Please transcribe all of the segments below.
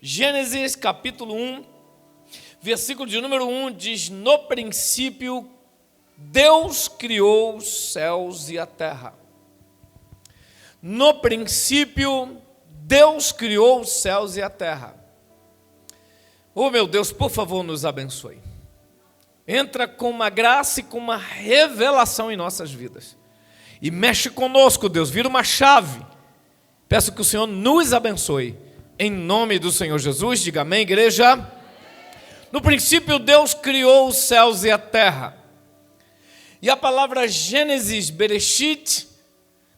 Gênesis capítulo 1, versículo de número 1 diz: no princípio Deus criou os céus e a terra. No princípio Deus criou os céus e a terra. Oh meu Deus, por favor, nos abençoe. Entra com uma graça e com uma revelação em nossas vidas. E mexe conosco, Deus, vira uma chave. Peço que o Senhor nos abençoe. Em nome do Senhor Jesus, diga amém, igreja. No princípio, Deus criou os céus e a terra. E a palavra Gênesis, Bereshit,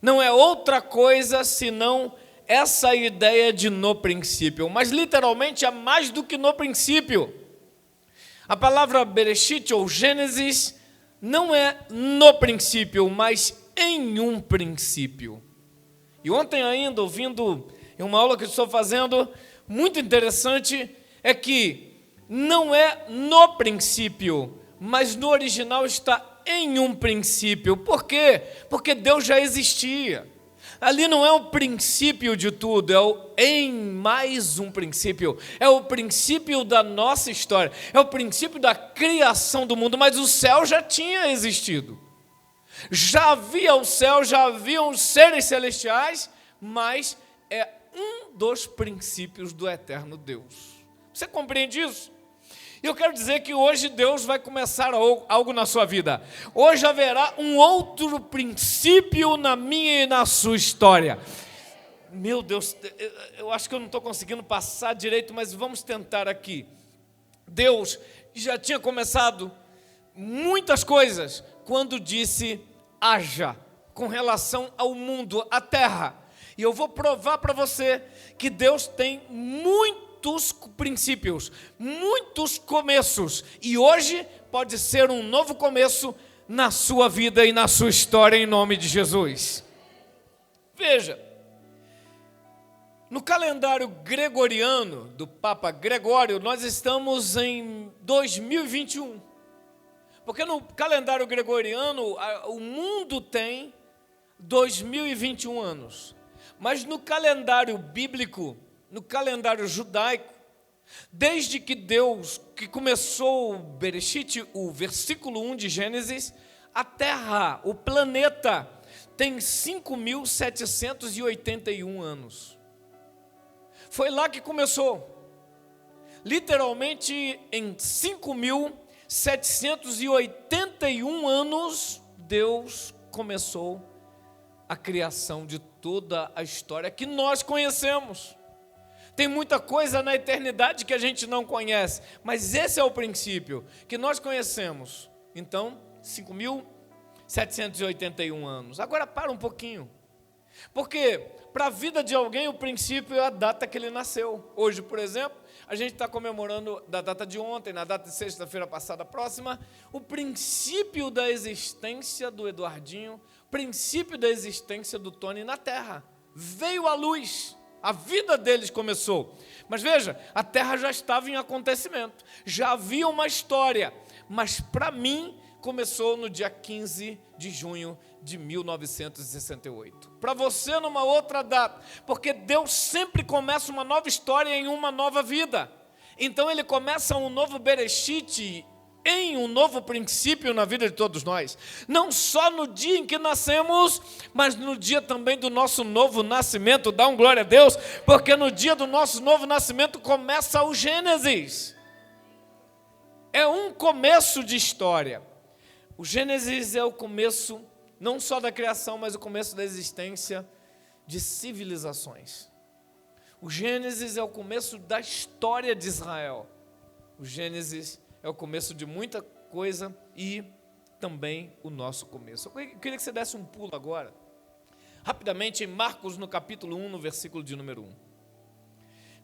não é outra coisa senão essa ideia de no princípio. Mas literalmente é mais do que no princípio. A palavra Bereshit ou Gênesis não é no princípio, mas em um princípio. E ontem ainda, ouvindo em uma aula que estou fazendo, muito interessante, é que não é no princípio, mas no original está em um princípio. Por quê? Porque Deus já existia. Ali não é o princípio de tudo, é o em mais um princípio. É o princípio da nossa história, é o princípio da criação do mundo, mas o céu já tinha existido. Já havia o céu, já haviam os seres celestiais, mas é um dos princípios do eterno Deus. Você compreende isso? E eu quero dizer que hoje Deus vai começar algo na sua vida. Hoje haverá um outro princípio na minha e na sua história. Meu Deus, eu acho que eu não estou conseguindo passar direito, mas vamos tentar aqui. Deus já tinha começado muitas coisas quando disse haja, com relação ao mundo, à terra. E eu vou provar para você que Deus tem muitos princípios, muitos começos, e hoje pode ser um novo começo na sua vida e na sua história, em nome de Jesus. Veja, no calendário gregoriano do Papa Gregório, nós estamos em 2021, porque no calendário gregoriano o mundo tem 2021 anos, mas no calendário bíblico, no calendário judaico, desde que Deus, que começou o Bereshit, o versículo 1 de Gênesis, a Terra, o planeta, tem 5.781 anos. Foi lá que começou. Literalmente, em 5.781 anos, Deus começou a criação de toda a história que nós conhecemos. Tem muita coisa na eternidade que a gente não conhece, mas esse é o princípio que nós conhecemos. Então, 5.781 anos. Agora para um pouquinho, porque para a vida de alguém o princípio é a data que ele nasceu. Hoje, por exemplo, a gente está comemorando da data de ontem, na data de sexta-feira passada próxima, o princípio da existência do Eduardinho, princípio da existência do Tony na Terra. Veio à luz. A vida deles começou. Mas veja, a terra já estava em acontecimento. Já havia uma história. Mas para mim, começou no dia 15 de junho de 1968. Para você, numa outra data. Porque Deus sempre começa uma nova história em uma nova vida. Então Ele começa um novo Bereshit em um novo princípio na vida de todos nós, não só no dia em que nascemos, mas no dia também do nosso novo nascimento. Dá um glória a Deus, porque no dia do nosso novo nascimento começa o Gênesis. É um começo de história. O Gênesis é o começo, não só da criação, mas o começo da existência de civilizações. O Gênesis é o começo da história de Israel. O Gênesis é o começo de muita coisa e também o nosso começo. Eu queria que você desse um pulo agora, rapidamente, em Marcos, no capítulo 1, no versículo de número 1.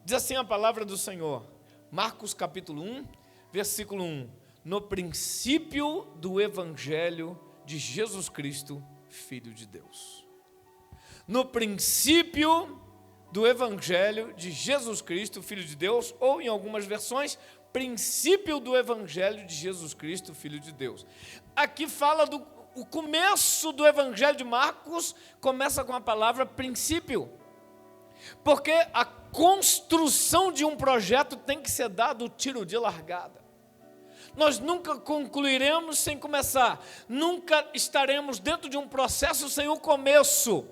Diz assim a palavra do Senhor, Marcos capítulo 1, versículo 1. No princípio do Evangelho de Jesus Cristo, Filho de Deus. No princípio do Evangelho de Jesus Cristo, Filho de Deus, ou em algumas versões, princípio do Evangelho de Jesus Cristo, Filho de Deus. Aqui fala o começo do Evangelho de Marcos, começa com a palavra princípio. Porque a construção de um projeto tem que ser dado o tiro de largada. Nós nunca concluiremos sem começar, nunca estaremos dentro de um processo sem o começo.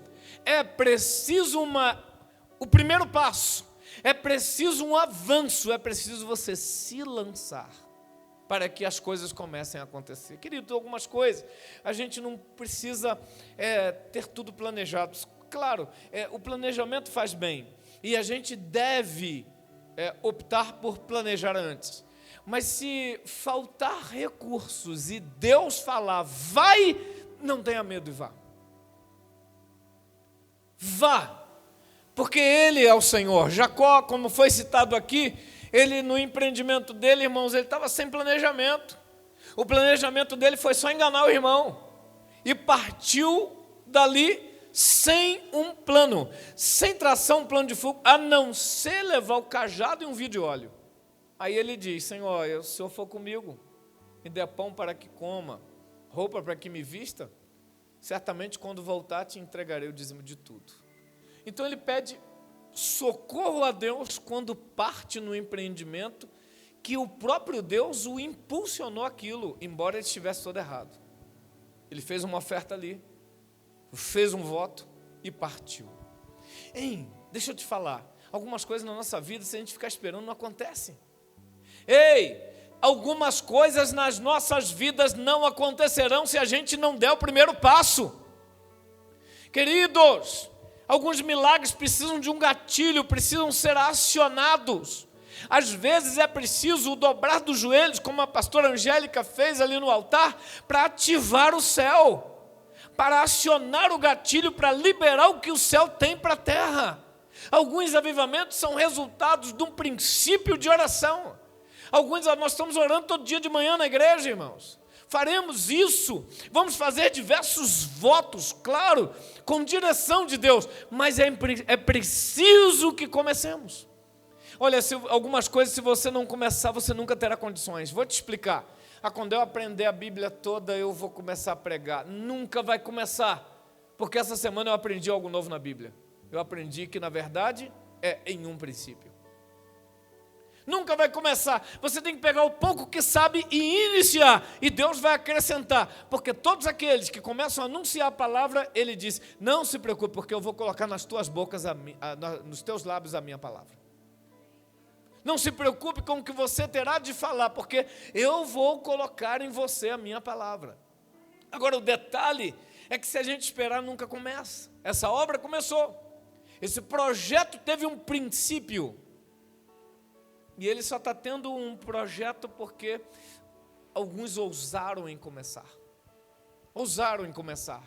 É preciso o primeiro passo, é preciso um avanço, é preciso você se lançar para que as coisas comecem a acontecer. Querido, algumas coisas, a gente não precisa ter tudo planejado. Claro, o planejamento faz bem, e a gente deve optar por planejar antes. Mas se faltar recursos e Deus falar, vai, não tenha medo e vá. Vá, porque Ele é o Senhor. Jacó, como foi citado aqui, ele no empreendimento dele, irmãos, ele estava sem planejamento. O planejamento dele foi só enganar o irmão. E partiu dali sem um plano, sem traçar um plano de fuga, a não ser levar o cajado e um vidro de óleo. Aí ele diz, Senhor, se o Senhor for comigo, me dê pão para que coma, roupa para que me vista, certamente quando voltar te entregarei o dízimo de tudo. Então ele pede socorro a Deus quando parte no empreendimento, que o próprio Deus o impulsionou aquilo, embora ele estivesse todo errado. Ele fez uma oferta ali, fez um voto e partiu. Deixa eu te falar, algumas coisas na nossa vida, se a gente ficar esperando, não acontecem. Algumas coisas nas nossas vidas não acontecerão se a gente não der o primeiro passo. Queridos, alguns milagres precisam de um gatilho, precisam ser acionados. Às vezes é preciso o dobrar dos joelhos, como a pastora Angélica fez ali no altar, para ativar o céu, para acionar o gatilho, para liberar o que o céu tem para a terra. Alguns avivamentos são resultados de um princípio de oração. Nós estamos orando todo dia de manhã na igreja, irmãos. Faremos isso, vamos fazer diversos votos, claro, com direção de Deus, mas é preciso que comecemos. Olha, algumas coisas, se você não começar, você nunca terá condições. Vou te explicar. Quando eu aprender a Bíblia toda, eu vou começar a pregar. Nunca vai começar, porque essa semana eu aprendi algo novo na Bíblia. Eu aprendi que, na verdade, é em um princípio. Nunca vai começar. Você tem que pegar o pouco que sabe e iniciar. E Deus vai acrescentar. Porque todos aqueles que começam a anunciar a palavra, Ele diz, não se preocupe, porque eu vou colocar nas tuas bocas, nos teus lábios a minha palavra. Não se preocupe com o que você terá de falar, porque eu vou colocar em você a minha palavra. Agora, o detalhe é que se a gente esperar, nunca começa. Essa obra começou. Esse projeto teve um princípio. E ele só está tendo um projeto porque alguns ousaram em começar. Ousaram em começar.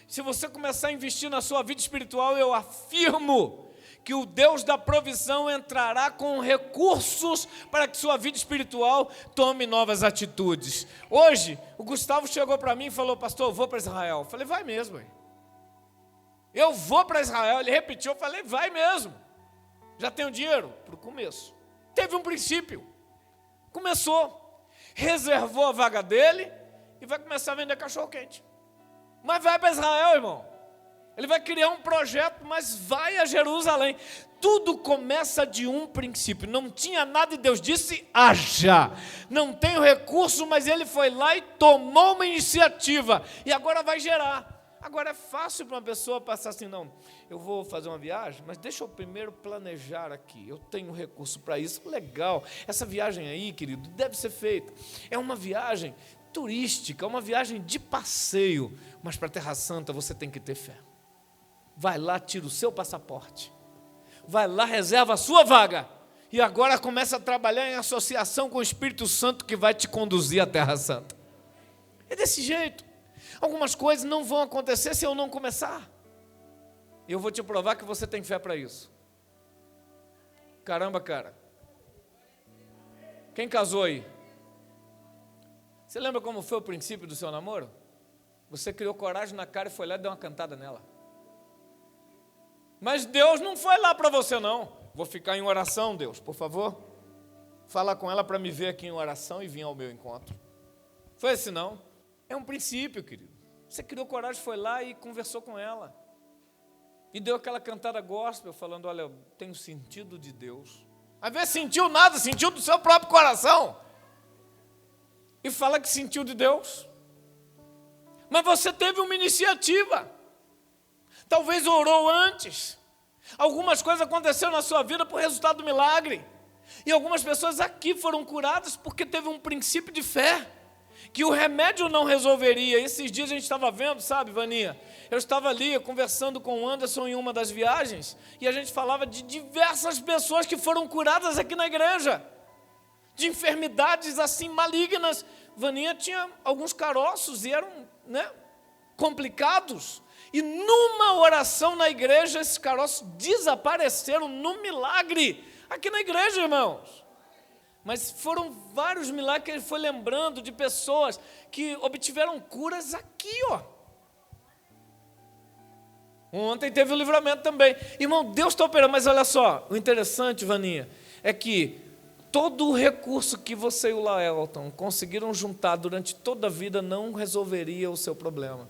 Se você começar a investir na sua vida espiritual, eu afirmo que o Deus da provisão entrará com recursos para que sua vida espiritual tome novas atitudes. Hoje, o Gustavo chegou para mim e falou, pastor, eu vou para Israel. Eu falei, vai mesmo. Eu vou para Israel. Ele repetiu, eu falei, vai mesmo. Já tenho dinheiro? Para o começo. Teve um princípio, começou, reservou a vaga dele e vai começar a vender cachorro-quente. Mas vai para Israel, irmão. Ele vai criar um projeto, mas vai a Jerusalém. Tudo começa de um princípio. Não tinha nada e Deus disse, haja. Não tenho recurso, mas ele foi lá e tomou uma iniciativa. E agora vai gerar. Agora é fácil para uma pessoa passar assim, não, eu vou fazer uma viagem, mas deixa eu primeiro planejar aqui, eu tenho recurso para isso, legal, essa viagem aí, querido, deve ser feita, é uma viagem turística, uma viagem de passeio, mas para a Terra Santa você tem que ter fé. Vai lá, tira o seu passaporte, vai lá, reserva a sua vaga, e agora começa a trabalhar em associação com o Espírito Santo que vai te conduzir à Terra Santa. É desse jeito. Algumas coisas não vão acontecer se eu não começar. E eu vou te provar que você tem fé para isso. Caramba, cara. Quem casou aí? Você lembra como foi o princípio do seu namoro? Você criou coragem na cara e foi lá e deu uma cantada nela. Mas Deus não foi lá para você, não. Vou ficar em oração, Deus, por favor. Fala com ela para me ver aqui em oração e vir ao meu encontro. Foi assim, não? É um princípio, querido. Você criou coragem, foi lá e conversou com ela. e deu aquela cantada gospel, falando, olha, eu tenho sentido de Deus. Às vezes sentiu nada, sentiu do seu próprio coração. E fala que sentiu de Deus. Mas você teve uma iniciativa. Talvez orou antes. Algumas coisas aconteceram na sua vida por resultado do milagre. E algumas pessoas aqui foram curadas porque teve um princípio de fé, que o remédio não resolveria. Esses dias a gente estava vendo, sabe, Vaninha? Eu estava ali conversando com o Anderson em uma das viagens, e a gente falava de diversas pessoas que foram curadas aqui na igreja, de enfermidades assim malignas. Vaninha tinha alguns caroços e eram, complicados. E numa oração na igreja, esses caroços desapareceram no milagre, aqui na igreja, irmãos. Mas foram vários milagres que ele foi lembrando de pessoas que obtiveram curas aqui, ó. Ontem teve o livramento também. Irmão, Deus está operando, mas olha só, o interessante, Vaninha, é que todo o recurso que você e o Laelton conseguiram juntar durante toda a vida não resolveria o seu problema.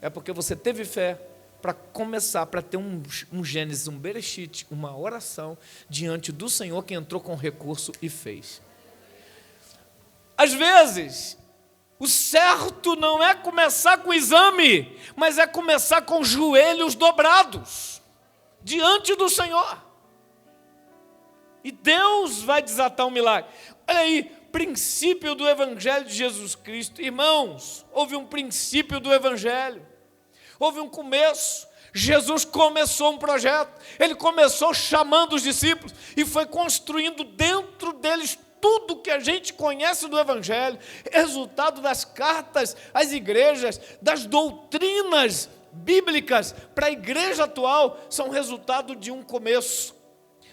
É porque você teve fé para começar, para ter um Gênesis, um Bereshit, uma oração diante do Senhor que entrou com recurso e fez. Às vezes, o certo não é começar com o exame, mas é começar com os joelhos dobrados diante do Senhor. E Deus vai desatar um milagre. Olha aí, princípio do Evangelho de Jesus Cristo. Irmãos, houve um princípio do Evangelho. Houve um começo. Jesus começou um projeto. Ele começou chamando os discípulos e foi construindo dentro deles tudo que a gente conhece do Evangelho, resultado das cartas às igrejas, das doutrinas bíblicas para a igreja atual, são resultado de um começo.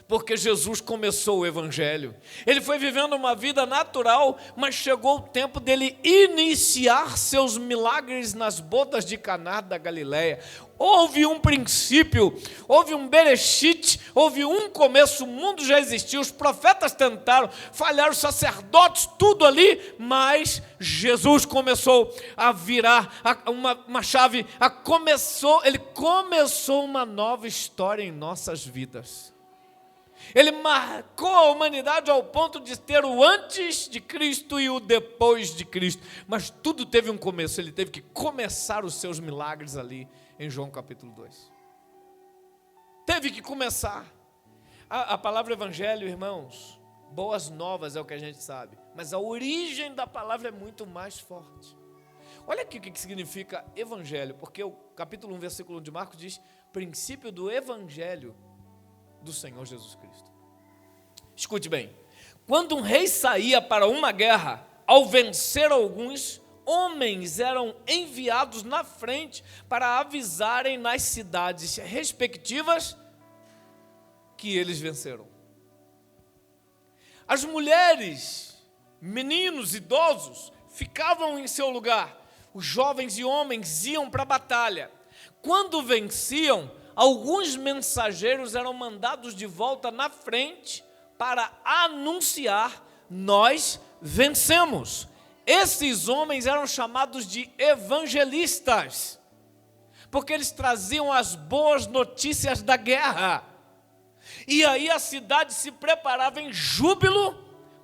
Porque Jesus começou o Evangelho. Ele foi vivendo uma vida natural, mas chegou o tempo dele iniciar seus milagres nas bodas de Caná da Galileia. Houve um princípio, houve um Bereshit, houve um começo, o mundo já existiu, os profetas tentaram, falharam, os sacerdotes, tudo ali, mas Jesus começou a virar uma chave, ele começou uma nova história em nossas vidas. Ele marcou a humanidade ao ponto de ter o antes de Cristo e o depois de Cristo. Mas tudo teve um começo, ele teve que começar os seus milagres ali em João capítulo 2. Teve que começar. A palavra evangelho, irmãos, boas novas é o que a gente sabe. Mas a origem da palavra é muito mais forte. Olha aqui o que significa evangelho, porque o capítulo 1, versículo 1 de Marcos diz, princípio do evangelho do Senhor Jesus Cristo. Escute bem, quando um rei saía para uma guerra, ao vencer alguns, homens eram enviados na frente para avisarem nas cidades respectivas que eles venceram. As mulheres, meninos, idosos, ficavam em seu lugar. Os jovens e homens iam para a batalha. Quando venciam, alguns mensageiros eram mandados de volta na frente para anunciar, nós vencemos. Esses homens eram chamados de evangelistas, porque eles traziam as boas notícias da guerra. E aí a cidade se preparava em júbilo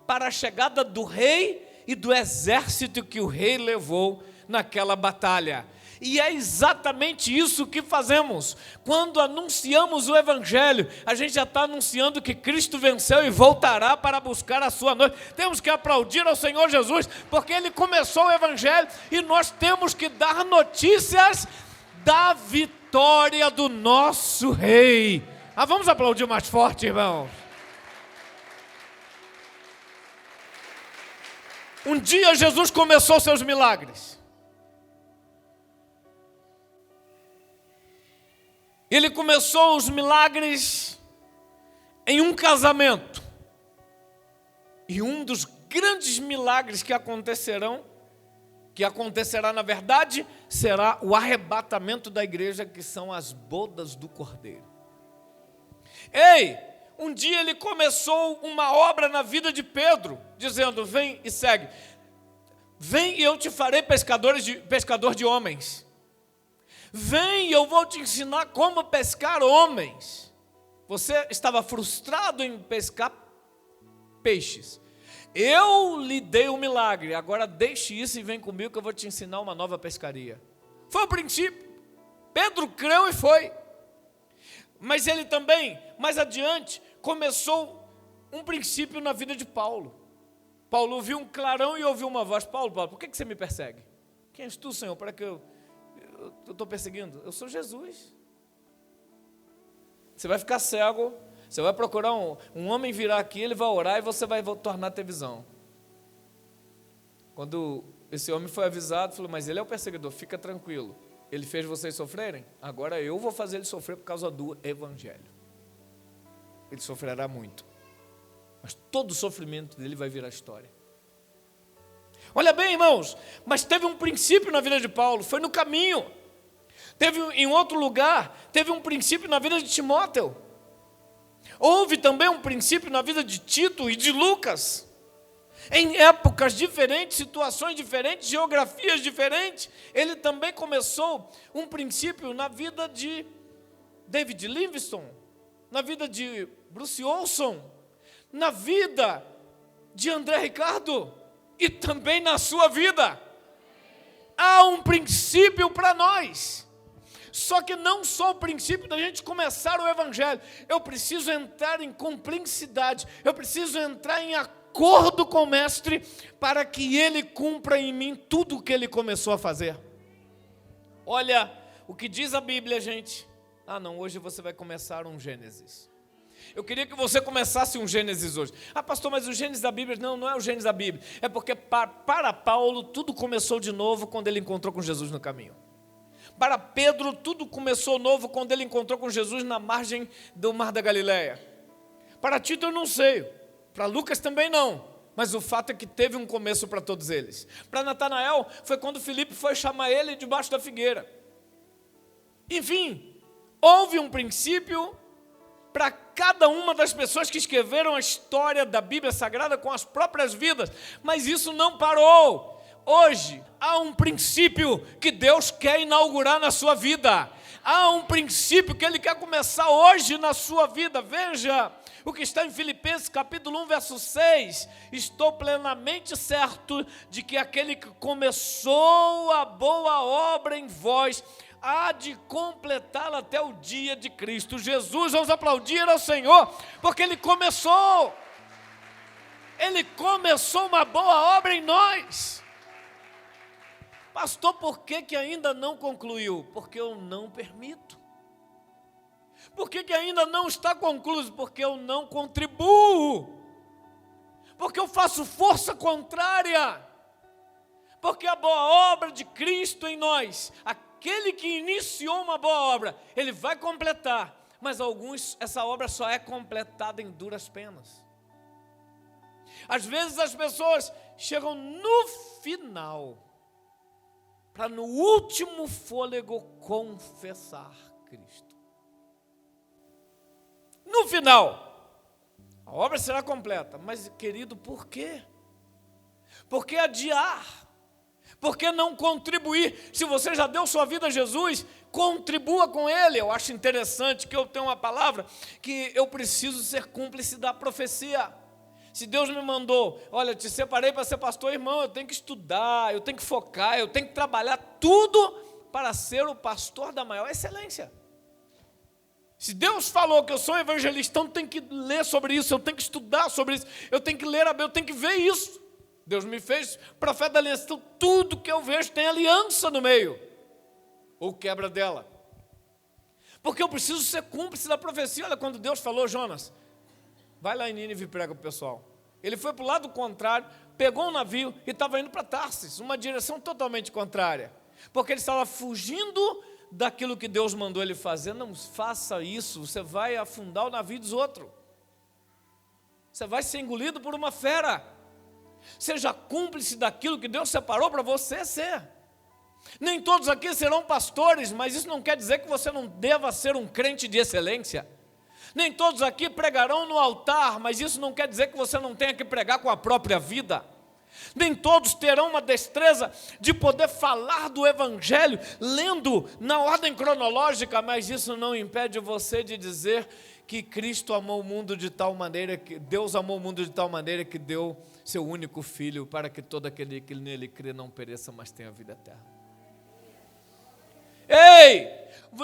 para a chegada do rei e do exército que o rei levou naquela batalha. E é exatamente isso que fazemos. Quando anunciamos o Evangelho, a gente já está anunciando que Cristo venceu e voltará para buscar a sua noiva. Temos que aplaudir ao Senhor Jesus, porque Ele começou o Evangelho e nós temos que dar notícias da vitória do nosso Rei. Vamos aplaudir mais forte, irmãos. Um dia Jesus começou seus milagres. Ele começou os milagres em um casamento. E um dos grandes milagres que acontecerá na verdade, será o arrebatamento da igreja, que são as bodas do Cordeiro. Ei, um dia ele começou uma obra na vida de Pedro, dizendo, vem e segue. Vem e eu te farei pescador de homens. Vem, eu vou te ensinar como pescar homens. Você estava frustrado em pescar peixes. Eu lhe dei um milagre, agora deixe isso e vem comigo que eu vou te ensinar uma nova pescaria. Foi o princípio. Pedro creu e foi. Mas ele também, mais adiante, começou um princípio na vida de Paulo. Paulo ouviu um clarão e ouviu uma voz. Paulo, por que você me persegue? Quem és tu, Senhor, para que eu estou perseguindo? Eu sou Jesus. Você vai ficar cego, você vai procurar um homem virar aqui, ele vai orar e você vai tornar a ter visão. Quando esse homem foi avisado, falou, mas ele é o perseguidor, fica tranquilo. Ele fez vocês sofrerem? Agora eu vou fazer ele sofrer por causa do evangelho. Ele sofrerá muito. Mas todo o sofrimento dele vai virar história. Olha bem, irmãos, mas teve um princípio na vida de Paulo, foi no caminho. Teve em outro lugar, teve um princípio na vida de Timóteo. Houve também um princípio na vida de Tito e de Lucas. Em épocas diferentes, situações diferentes, geografias diferentes, ele também começou um princípio na vida de David Livingstone, na vida de Bruce Olson, na vida de André Ricardo e também na sua vida. Há um princípio para nós. Só que não só o princípio da gente começar o evangelho. Eu preciso entrar em cumplicidade. Eu preciso entrar em acordo com o mestre para que ele cumpra em mim tudo o que ele começou a fazer. Olha o que diz a Bíblia, gente. Hoje você vai começar um Gênesis. Eu queria que você começasse um Gênesis hoje. Pastor, mas o Gênesis da Bíblia, não é o Gênesis da Bíblia. É porque para Paulo tudo começou de novo quando ele encontrou com Jesus no caminho. Para Pedro, tudo começou novo quando ele encontrou com Jesus na margem do Mar da Galileia. Para Tito eu não sei, para Lucas também não, mas o fato é que teve um começo para todos eles. Para Natanael, foi quando Filipe foi chamar ele debaixo da figueira. Enfim, houve um princípio para cada uma das pessoas que escreveram a história da Bíblia Sagrada com as próprias vidas, mas isso não parou. Hoje, há um princípio que Deus quer inaugurar na sua vida. Há um princípio que Ele quer começar hoje na sua vida. Veja o que está em Filipenses capítulo 1, verso 6. Estou plenamente certo de que aquele que começou a boa obra em vós, há de completá-la até o dia de Cristo Jesus. Vamos aplaudir ao Senhor, porque Ele começou uma boa obra em nós. Pastor, por que ainda não concluiu? Porque eu não permito. Por que ainda não está concluído? Porque eu não contribuo. Porque eu faço força contrária. Porque a boa obra de Cristo em nós, aquele que iniciou uma boa obra, ele vai completar. Mas essa obra só é completada em duras penas. Às vezes as pessoas chegam no final, para no último fôlego confessar Cristo. No final, a obra será completa. Mas, querido, por quê? Por que adiar? Por que não contribuir? Se você já deu sua vida a Jesus, contribua com Ele. Eu acho interessante que eu tenho uma palavra que eu preciso ser cúmplice da profecia. Se Deus me mandou, olha, te separei para ser pastor, irmão, eu tenho que estudar, eu tenho que focar, eu tenho que trabalhar tudo para ser o pastor da maior excelência. Se Deus falou que eu sou evangelista, então eu tenho que ler sobre isso, eu tenho que estudar sobre isso, eu tenho que ler a Bíblia, eu tenho que ver isso. Deus me fez profeta da aliança, então tudo que eu vejo tem aliança no meio, ou quebra dela. Porque eu preciso ser cúmplice da profecia. Olha, quando Deus falou, Jonas, vai lá em Nínive e prega para o pessoal. Ele foi para o lado contrário, pegou um navio e estava indo para Tarsis, uma direção totalmente contrária. Porque ele estava fugindo daquilo que Deus mandou ele fazer. Não faça isso, você vai afundar o navio dos outros. Você vai ser engolido por uma fera. Seja cúmplice daquilo que Deus separou para você ser. Nem todos aqui serão pastores, mas isso não quer dizer que você não deva ser um crente de excelência. Nem todos aqui pregarão no altar, mas isso não quer dizer que você não tenha que pregar com a própria vida. Nem todos terão uma destreza de poder falar do Evangelho, lendo na ordem cronológica, mas isso não impede você de dizer que Cristo amou o mundo de tal maneira, que Deus amou o mundo de tal maneira que deu seu único Filho, para que todo aquele que nele crê não pereça, mas tenha vida eterna. Ei,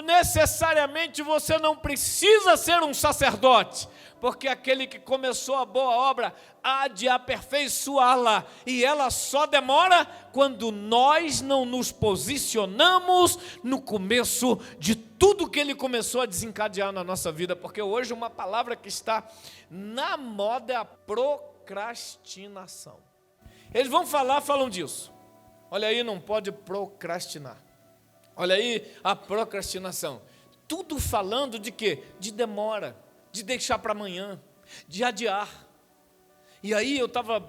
necessariamente você não precisa ser um sacerdote, porque aquele que começou a boa obra há de aperfeiçoá-la, e ela só demora quando nós não nos posicionamos no começo de tudo que ele começou a desencadear na nossa vida, porque hoje uma palavra que está na moda é a procrastinação. Eles falam disso. Olha aí, não pode procrastinar. Olha aí a procrastinação. Tudo falando de quê? De demora, de deixar para amanhã, de adiar. E aí eu estava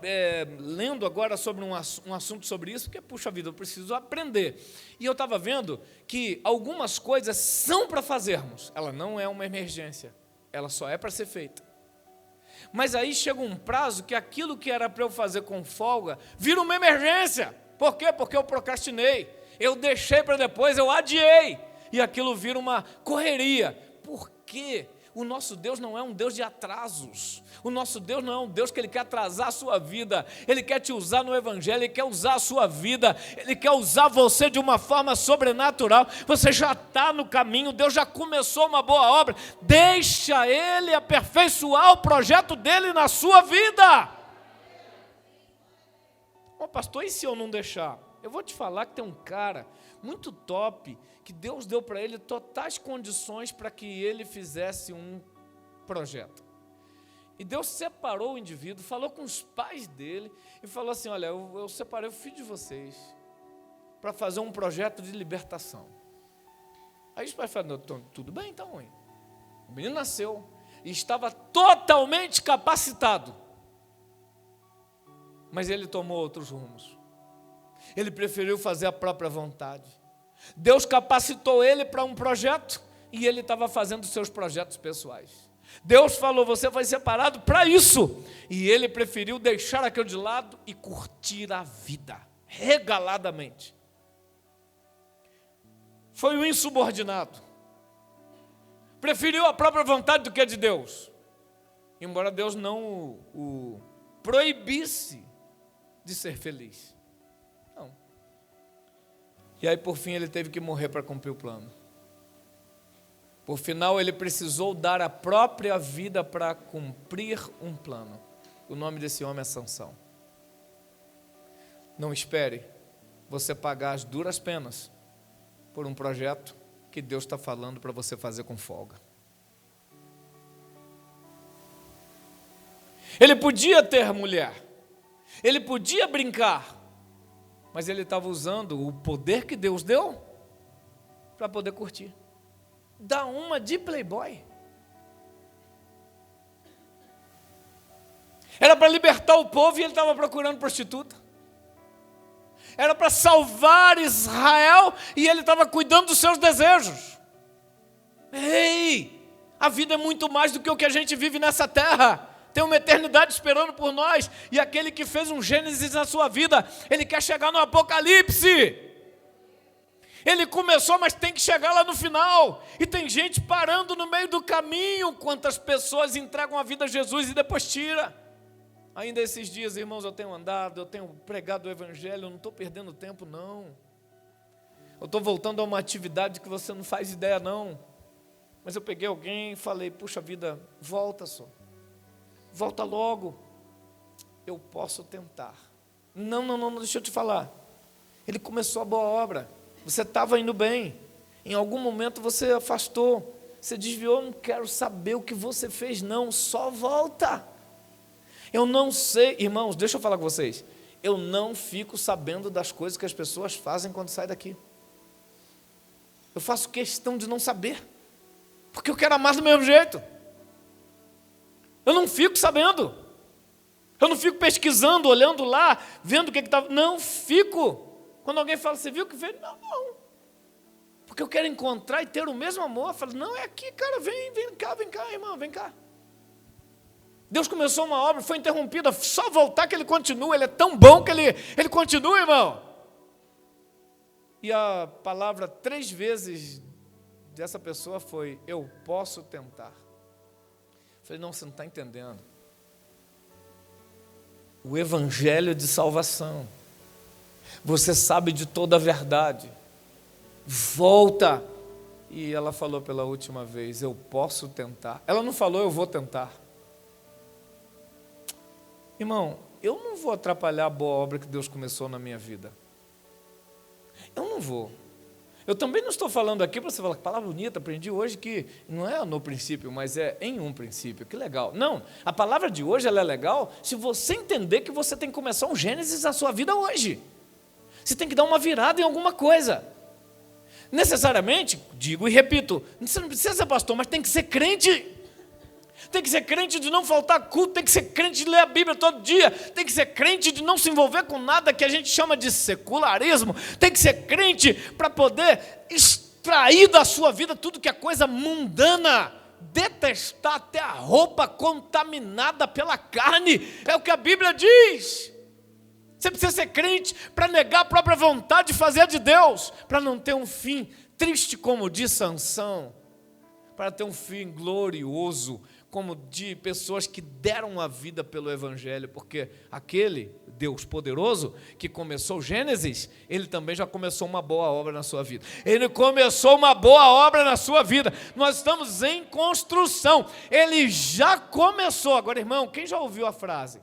lendo agora sobre um assunto sobre isso, porque, puxa vida, eu preciso aprender. E eu estava vendo que algumas coisas são para fazermos. Ela não é uma emergência, ela só é para ser feita. Mas aí chega um prazo que aquilo que era para eu fazer com folga, vira uma emergência. Por quê? Porque eu procrastinei. Eu deixei para depois, eu adiei, e aquilo vira uma correria. Por quê? O nosso Deus não é um Deus de atrasos. O nosso Deus não é um Deus que Ele quer atrasar a sua vida. Ele quer te usar no Evangelho, Ele quer usar a sua vida, Ele quer usar você de uma forma sobrenatural. Você já está no caminho, Deus já começou uma boa obra. Deixa Ele aperfeiçoar o projeto dEle na sua vida. Ô pastor, e se eu não deixar? Eu vou te falar que tem um cara muito top, que Deus deu para ele totais condições para que ele fizesse um projeto. E Deus separou o indivíduo, falou com os pais dele e falou assim: olha, eu separei o filho de vocês para fazer um projeto de libertação. Aí os pais falaram: tudo bem então, mãe. O menino nasceu e estava totalmente capacitado, mas ele tomou outros rumos. Ele preferiu fazer a própria vontade. Deus capacitou ele para um projeto e ele estava fazendo seus projetos pessoais. Deus falou: você foi separado para isso. E ele preferiu deixar aquilo de lado e curtir a vida, regaladamente. Foi um insubordinado. Preferiu a própria vontade do que a de Deus. Embora Deus não o proibisse de ser feliz. E aí, por fim, ele teve que morrer para cumprir o plano. Por final, ele precisou dar a própria vida para cumprir um plano. O nome desse homem é Sansão. Não espere você pagar as duras penas por um projeto que Deus está falando para você fazer com folga. Ele podia ter mulher, ele podia brincar, mas ele estava usando o poder que Deus deu para poder curtir. Dá uma de playboy. Era para libertar o povo e ele estava procurando prostituta. Era para salvar Israel e ele estava cuidando dos seus desejos. Ei, a vida é muito mais do que o que a gente vive nessa terra. Tem uma eternidade esperando por nós. E aquele que fez um Gênesis na sua vida, ele quer chegar no Apocalipse. Ele começou, mas tem que chegar lá no final. E tem gente parando no meio do caminho. Quantas pessoas entregam a vida a Jesus e depois tira. Ainda esses dias, irmãos, eu tenho andado, eu tenho pregado o Evangelho, eu não estou perdendo tempo, não. Eu estou voltando a uma atividade que você não faz ideia, não. Mas eu peguei alguém e falei: puxa vida, volta só. Volta logo. Eu posso tentar. Não, deixa eu te falar. Ele começou a boa obra. Você estava indo bem. Em algum momento você afastou. Você desviou. Não quero saber o que você fez, não. Só volta. Eu não sei. Irmãos, deixa eu falar com vocês. Eu não fico sabendo das coisas que as pessoas fazem quando saem daqui. Eu faço questão de não saber. Porque eu quero amar do mesmo jeito. Eu não fico sabendo. Eu não fico pesquisando, olhando lá, vendo o que estava. Não fico. Quando alguém fala: você viu o que fez? Não. Porque eu quero encontrar e ter o mesmo amor. Eu falo: não, é aqui, cara, vem cá, irmão, vem cá. Deus começou uma obra, foi interrompida, só voltar que Ele continua, Ele é tão bom que Ele continua, irmão. E a palavra 3 vezes dessa pessoa foi: eu posso tentar. Eu falei: não, você não está entendendo. O evangelho de salvação, você sabe de toda a verdade, volta. E ela falou pela última vez: eu posso tentar. Ela não falou: eu vou tentar. Irmão, eu não vou atrapalhar a boa obra que Deus começou na minha vida. Eu não vou. Eu também não estou falando aqui para você falar que palavra bonita, aprendi hoje que não é no princípio, mas é em um princípio, que legal. Não, a palavra de hoje ela é legal se você entender que você tem que começar um Gênesis na sua vida hoje. Você tem que dar uma virada em alguma coisa. Necessariamente, digo e repito, você não precisa ser pastor, mas tem que ser crente. Tem que ser crente de não faltar culto, tem que ser crente de ler a Bíblia todo dia, tem que ser crente de não se envolver com nada que a gente chama de secularismo, tem que ser crente para poder extrair da sua vida tudo que é coisa mundana, detestar até a roupa contaminada pela carne, é o que a Bíblia diz. Você precisa ser crente para negar a própria vontade de fazer de Deus, para não ter um fim triste como o de Sansão, para ter um fim glorioso como de pessoas que deram a vida pelo Evangelho, porque aquele Deus poderoso que começou Gênesis, Ele também já começou uma boa obra na sua vida. Ele começou uma boa obra na sua vida. Nós estamos em construção. Ele já começou. Agora, irmão, quem já ouviu a frase?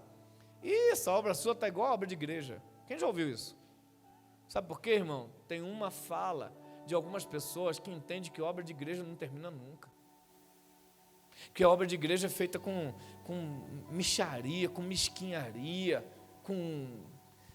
Essa obra sua está igual a obra de igreja. Quem já ouviu isso? Sabe por quê, irmão? Tem uma fala de algumas pessoas que entendem que obra de igreja não termina nunca. Que a obra de igreja é feita com mixaria, com mesquinharia,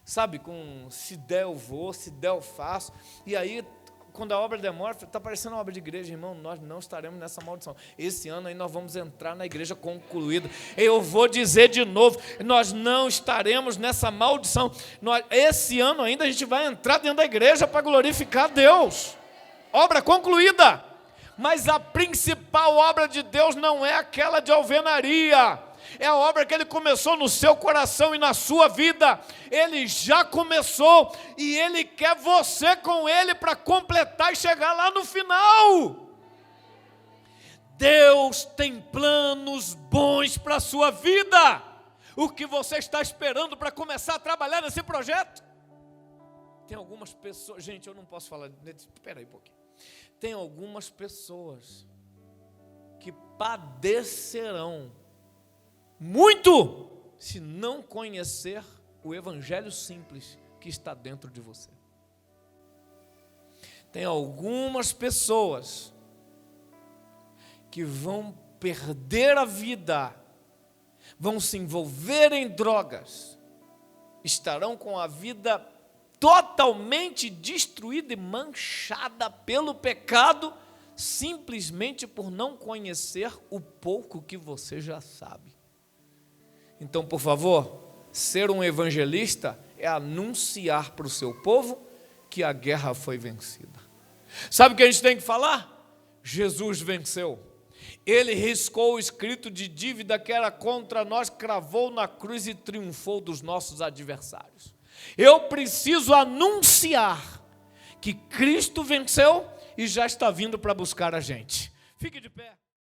sabe, com se der eu vou, se der eu faço. E aí, quando a obra demora, está parecendo uma obra de igreja, irmão, nós não estaremos nessa maldição. Esse ano aí nós vamos entrar na igreja concluída. Eu vou dizer de novo, nós não estaremos nessa maldição. Esse ano ainda a gente vai entrar dentro da igreja para glorificar Deus. Obra concluída. Mas a principal obra de Deus não é aquela de alvenaria, é a obra que Ele começou no seu coração e na sua vida. Ele já começou e Ele quer você com Ele para completar e chegar lá no final. Deus tem planos bons para a sua vida. O que você está esperando para começar a trabalhar nesse projeto? Tem algumas pessoas, gente, eu não posso falar, espera aí um pouquinho. Tem algumas pessoas que padecerão muito se não conhecer o evangelho simples que está dentro de você. Tem algumas pessoas que vão perder a vida, vão se envolver em drogas, estarão com a vida totalmente destruída e manchada pelo pecado, simplesmente por não conhecer o pouco que você já sabe. Então, por favor, ser um evangelista é anunciar para o seu povo que a guerra foi vencida. Sabe o que a gente tem que falar? Jesus venceu. Ele riscou o escrito de dívida que era contra nós, cravou na cruz e triunfou dos nossos adversários. Eu preciso anunciar que Cristo venceu e já está vindo para buscar a gente. Fique de pé.